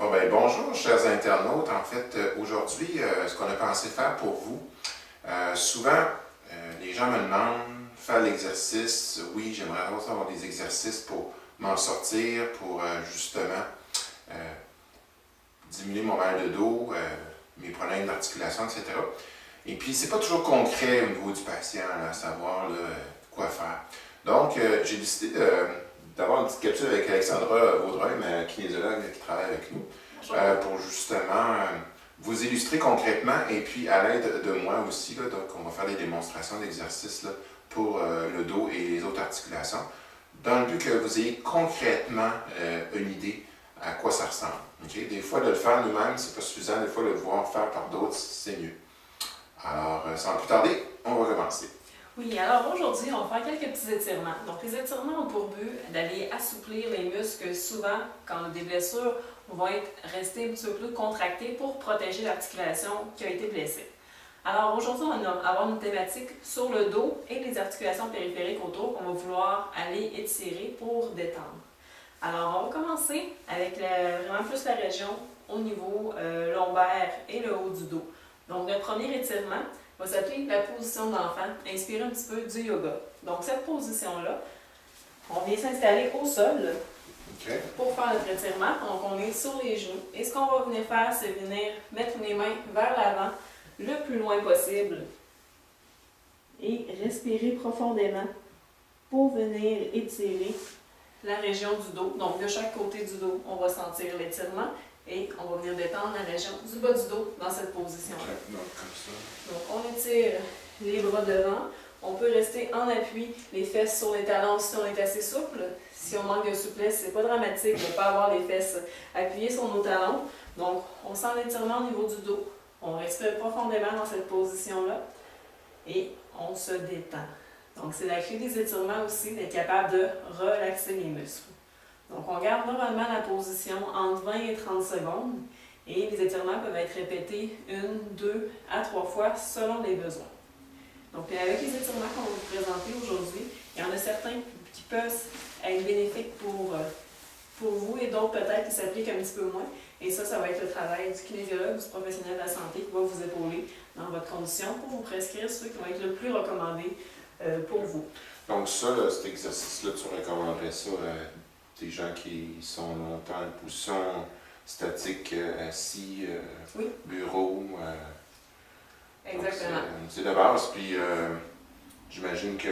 Bonjour, chers internautes. En fait, aujourd'hui, ce qu'on a pensé faire pour vous, souvent, les gens me demandent faire l'exercice. Oui, j'aimerais avoir des exercices pour m'en sortir, pour justement diminuer mon mal de dos, mes problèmes d'articulation, etc. Et puis, c'est pas toujours concret au niveau du patient, là, à savoir là, quoi faire. Donc, j'ai décidé d'avoir une petite capsule avec Alexandra Vaudreuil, ma kinésiologue qui travaille avec nous, pour justement vous illustrer concrètement et puis à l'aide de moi aussi. Là, donc, on va faire des démonstrations d'exercices là, pour le dos et les autres articulations, dans le but que vous ayez concrètement une idée à quoi ça ressemble. Okay? Des fois, de le faire nous-mêmes, c'est pas suffisant. Des fois, de le voir faire par d'autres, c'est mieux. Alors, sans plus tarder, on va commencer. Oui, alors aujourd'hui, on va faire quelques petits étirements. Donc, les étirements ont pour but d'aller assouplir les muscles. Souvent, quand on a des blessures, vont rester un petit peu plus contractés pour protéger l'articulation qui a été blessée. Alors aujourd'hui, on va avoir une thématique sur le dos et les articulations périphériques autour qu'on va vouloir aller étirer pour détendre. Alors, on va commencer avec vraiment plus la région au niveau lombaire et le haut du dos. Donc, notre premier étirement va s'appeler la position d'enfant, inspiré un petit peu du yoga. Donc, cette position-là, on vient s'installer au sol pour faire notre étirement. Donc, on est sur les genoux. Et ce qu'on va venir faire, c'est venir mettre les mains vers l'avant le plus loin possible et respirer profondément pour venir étirer la région du dos. Donc, de chaque côté du dos, on va sentir l'étirement et on va venir détendre la région du bas du dos dans cette position-là. Donc, on étire les bras devant. On peut rester en appui, les fesses sur les talons si on est assez souple. Si on manque de souplesse, c'est pas dramatique de ne pas avoir les fesses appuyées sur nos talons. Donc, on sent l'étirement au niveau du dos. On respire profondément dans cette position-là et on se détend. Donc, c'est la clé des étirements aussi, d'être capable de relaxer les muscles. Donc, on garde normalement la position entre 20 et 30 secondes et les étirements peuvent être répétés 1, 2 à 3 fois selon les besoins. Donc, avec les étirements qu'on va vous présenter aujourd'hui, il y en a certains qui peuvent être bénéfiques pour vous et d'autres peut-être qui s'appliquent un petit peu moins. Et ça va être le travail du kinésiologue, du professionnel de la santé qui va vous épauler dans votre condition pour vous prescrire ceux qui vont être le plus recommandés pour vous. Donc ça, là, cet exercice-là, tu recommanderais ça à des gens qui sont longtemps en position statique, assis, oui. Bureau. Exactement. C'est de base, puis j'imagine que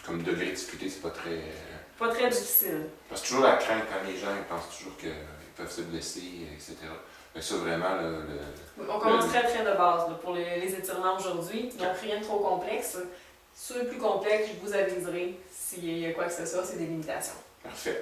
comme degré de difficulté, c'est pas très... Pas très difficile. Parce que toujours la crainte quand les gens ils pensent toujours qu'ils peuvent se blesser, etc. Mais ça, vraiment, on commence très de base là, pour les étirements aujourd'hui. Donc, rien de trop complexe. Sur le plus complexe, je vous aviserai s'il y a quoi que ce soit, c'est des limitations. Parfait.